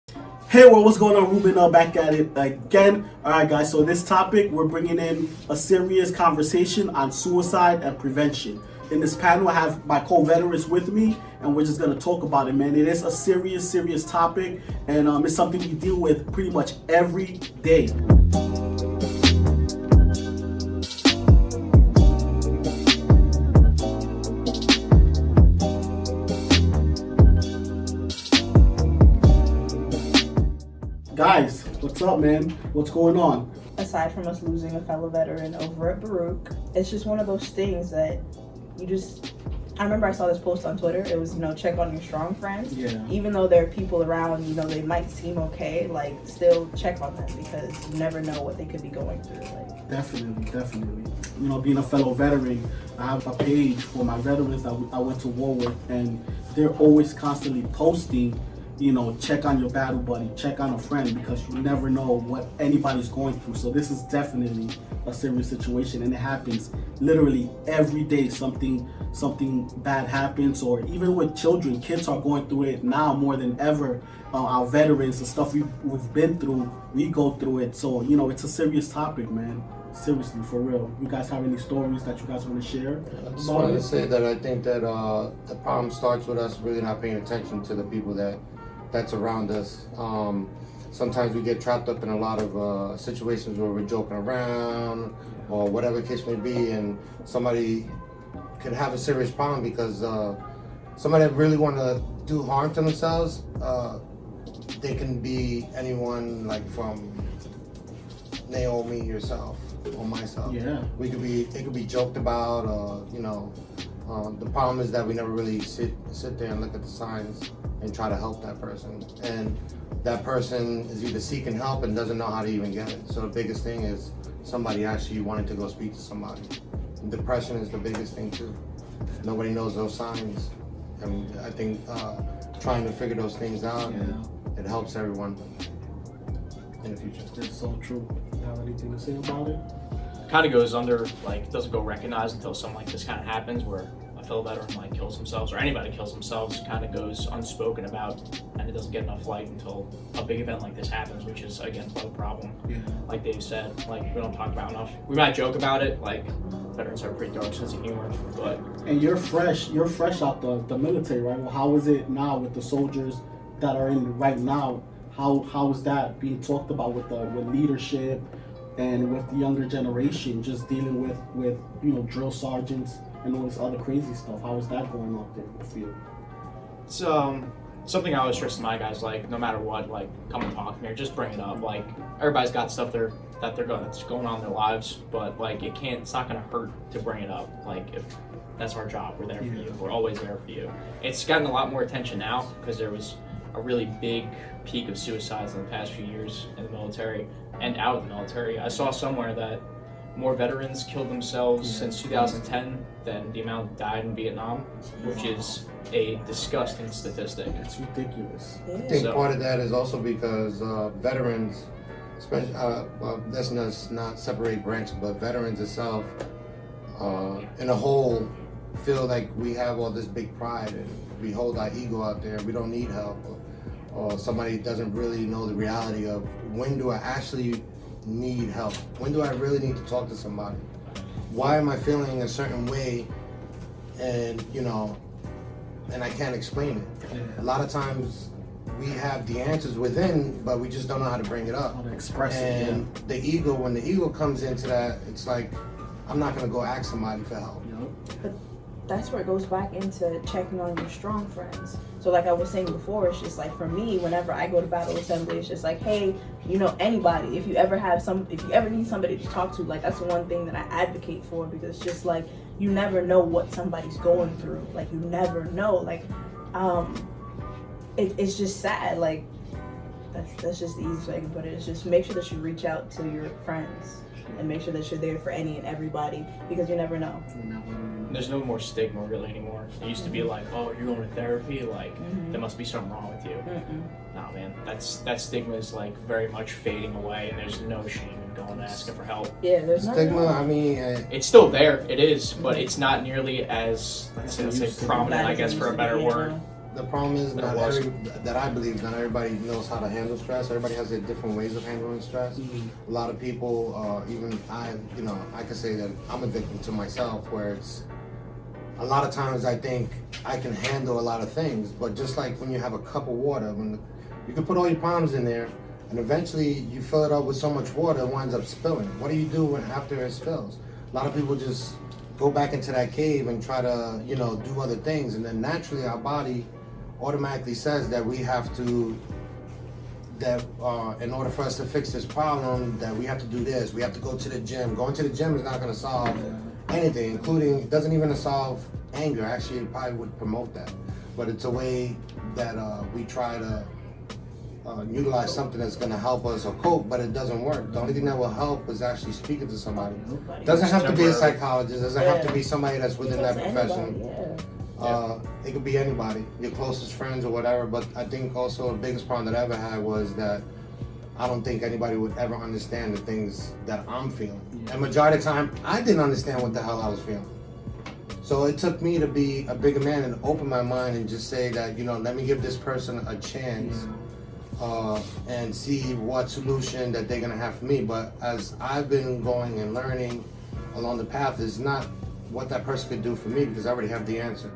Hey, well, what's going on, Ruben? Back at it again. All right, guys. So this topic, we're bringing in a serious conversation on suicide and prevention. In this panel, I have my co-veterans with me, and we're just gonna talk about it, man. It is a serious topic, and it's something we deal with pretty much every day. Guys, what's up, man? What's going on? Aside from us losing a fellow veteran over at Baruch, it's just one of those things that you just. I remember I saw this post on Twitter. It was, check on your strong friends. Yeah. Even though there are people around, they might seem okay, still check on them because you never know what they could be going through. Definitely. Being a fellow veteran, I have a page for my veterans that I went to war with, and they're always constantly posting, check on your battle buddy, check on a friend, because you never know what anybody's going through. So this is definitely a serious situation, and it happens literally every day. Something bad happens, or even with children, kids are going through it now more than ever. Our veterans, the stuff we've been through, we go through it. So it's a serious topic, man. Seriously, for real. You guys have any stories that you guys want to share? I just wanted to say that I think that the problem starts with us really not paying attention to the people that's around us. Sometimes we get trapped up in a lot of situations where we're joking around or whatever the case may be, and somebody can have a serious problem because somebody that really want to do harm to themselves, they can be anyone, like from Naomi, yourself, or myself. Yeah. It could be joked about, the problem is that we never really sit there and look at the signs and try to help that person. And that person is either seeking help and doesn't know how to even get it. So the biggest thing is somebody actually wanting to go speak to somebody. And depression is the biggest thing too. Nobody knows those signs. And I think trying to figure those things out, it helps everyone in the future. That's so true. You have anything to say about it? Kind of goes under, doesn't go recognized until something like this kind of happens, where a fellow veteran kills themselves, or anybody kills themselves, kind of goes unspoken about, and it doesn't get enough light until a big event like this happens, which is, again, part of the problem. Yeah. Like Dave said, we don't talk about enough. We might joke about it, veterans have a pretty dark sense of humor, but... And you're fresh out the military, right? Well, how is it now with the soldiers that are in right now? How is that being talked about with leadership and with the younger generation, just dealing with drill sergeants and all this other crazy stuff? How is that going out there in the field? It's something I always stress to my guys, no matter what, come and talk to me, or just bring it up. Everybody's got stuff that's going on in their lives, but it's not gonna hurt to bring it up. If that's our job, we're there for you. We're always there for you. It's gotten a lot more attention now because there was a really big peak of suicides in the past few years in the military and out of the military. I saw somewhere that more veterans killed themselves since 2010 than the amount that died in Vietnam, which is a disgusting statistic. It's ridiculous. I think part of that is also because veterans, especially, let's not separate branches, but veterans itself, in a whole, feel like we have all this big pride and we hold our ego out there. We don't need help, or somebody doesn't really know the reality of when do I actually need help? When do I really need to talk to somebody? Why am I feeling a certain way, and and I can't explain it? Yeah. A lot of times we have the answers within, but we just don't know how to bring it up. How to express it. And yeah. when the ego comes into that, it's like, I'm not gonna go ask somebody for help. But that's where it goes back into checking on your strong friends. So like I was saying before, it's just for me, whenever I go to battle assembly, it's just hey, anybody, if you ever need somebody to talk to, that's the one thing that I advocate for, because it's just you never know what somebody's going through. You never know. It's just sad. That's just the easiest way I can put it. It's just make sure that you reach out to your friends and make sure that you're there for any and everybody, because you never know. There's no more stigma really anymore. It used to be oh, you're going to therapy, there must be something wrong with you. Nah, man, that stigma is very much fading away, and there's no shame in going and asking for help. Yeah, there's stigma. I mean, it's still there. It is, but it's not nearly as let's say prominent, I guess, for a better word. the problem is That was. that I believe not everybody knows how to handle stress. Everybody has their different ways of handling stress. A lot of people, even I, I could say that I'm a victim to myself, where it's a lot of times I think I can handle a lot of things, but just like when you have a cup of water, you can put all your problems in there, and eventually you fill it up with so much water, it winds up spilling. What do you do after it spills? A lot of people just go back into that cave and try to, do other things, and then naturally our body automatically says that we have to, in order for us to fix this problem, that we have to do this. We have to go to the gym. Going to the gym is not going to solve anything, including, it doesn't even solve anger. Actually, it probably would promote that. But it's a way that we try to utilize something that's going to help us or cope, but it doesn't work. The only thing that will help is actually speaking to somebody. It doesn't have to be a psychologist. It doesn't have to be somebody that's within that profession. It could be anybody, your closest friends or whatever. But I think also the biggest problem that I ever had was that I don't think anybody would ever understand the things that I'm feeling. And majority of the time, I didn't understand what the hell I was feeling. So it took me to be a bigger man and open my mind and just say that, let me give this person a chance and see what solution that they're gonna have for me. But as I've been going and learning along the path, is not what that person could do for me, because I already have the answer.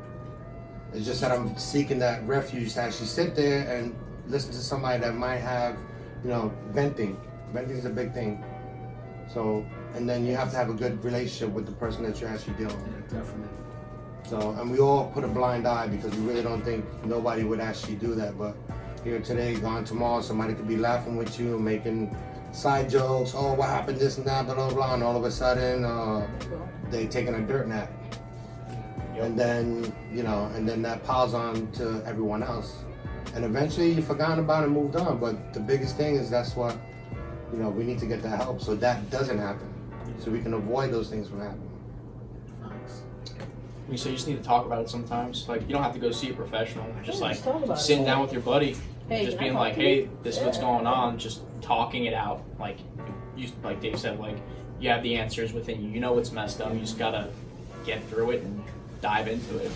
It's just that I'm seeking that refuge to actually sit there and listen to somebody that might have, venting. Venting is a big thing. So, and then you have to have a good relationship with the person that you're actually dealing with. Yeah, definitely. So, and we all put a blind eye because we really don't think nobody would actually do that. But here today, gone tomorrow, somebody could be laughing with you, making side jokes. Oh, what happened? This and that, blah blah blah. And all of a sudden, they taking a dirt nap. And then, and then that piles on to everyone else. And eventually you forgotten about it and moved on. But the biggest thing is that's what, we need to get that help so that doesn't happen. So we can avoid those things from happening. You say you just need to talk about it sometimes. Like, you don't have to go see a professional. Just like talk about sitting it. down with your buddy, Hey, just can I being talk like, to hey, you? this is what's going on. Just talking it out. Like like Dave said, like you have the answers within you. You know what's messed up. You just gotta get through it and dive into it.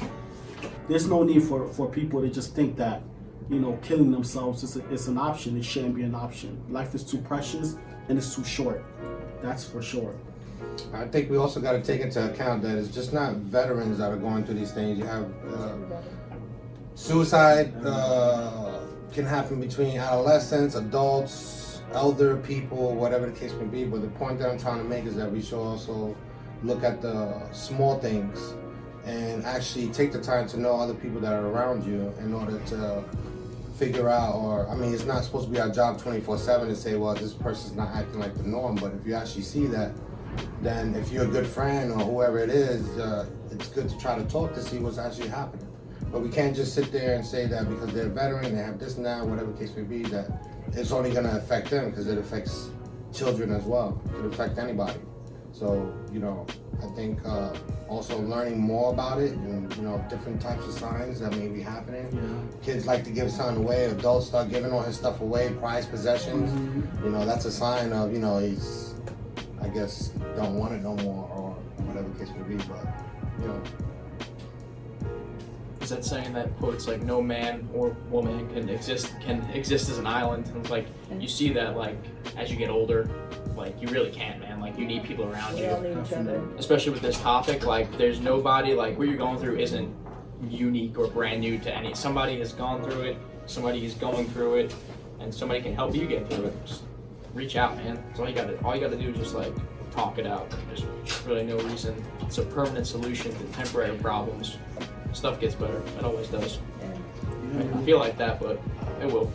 There's no need for people to just think that, killing themselves is an option. It shouldn't be an option. Life is too precious and it's too short. That's for sure. I think we also got to take into account that it's just not veterans that are going through these things. You have suicide can happen between adolescents, adults, elder people, whatever the case may be. But the point that I'm trying to make is that we should also look at the small things and actually take the time to know other people that are around you in order to figure out, it's not supposed to be our job 24/7 to say, well, this person's not acting like the norm. But if you actually see that, then if you're a good friend or whoever it is, it's good to try to talk to see what's actually happening. But we can't just sit there and say that because they're a veteran, they have this and that, whatever the case may be, that it's only going to affect them, because it affects children as well. It could affect anybody. So, I think also learning more about it and, different types of signs that may be happening. Yeah. Kids like to give something away. Adults start giving all his stuff away, prized possessions. That's a sign of, he's, I guess, don't want it no more or whatever the case may be. But, Is that saying that quotes like no man or woman can exist as an island? And it's like you see that like as you get older, like you really can't, man. Like you need people around We all you. need each other. Especially with this topic, like there's nobody, like what you're going through isn't unique or brand new to any. Somebody has gone through it, somebody is going through it, and somebody can help you get through it. Just reach out, man. That's all you gotta do is just like talk it out. There's really no reason. It's a permanent solution to temporary problems. Stuff gets better. It always does. I feel like that, but it will.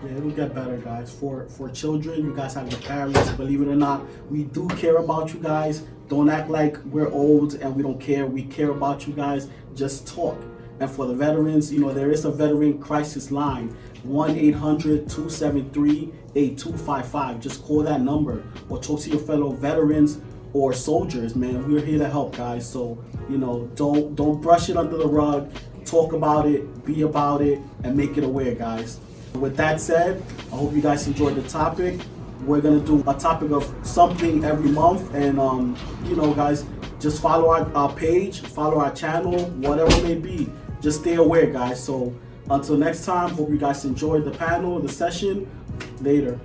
Yeah, it'll get better, guys. For children, you guys have your parents. Believe it or not, we do care about you guys. Don't act like we're old and we don't care. We care about you guys. Just talk. And for the veterans, there is a veteran crisis line, 1-800-273-8255. Just call that number or talk to your fellow veterans or soldiers, man. We're here to help, guys. So, don't brush it under the rug. Talk about it, be about it, and make it aware, guys. With that said, I hope you guys enjoyed the topic. We're gonna do a topic of something every month, and guys, just follow our page, follow our channel, whatever it may be. Just stay aware, guys. So Until next time, hope you guys enjoyed the panel, the session. Later.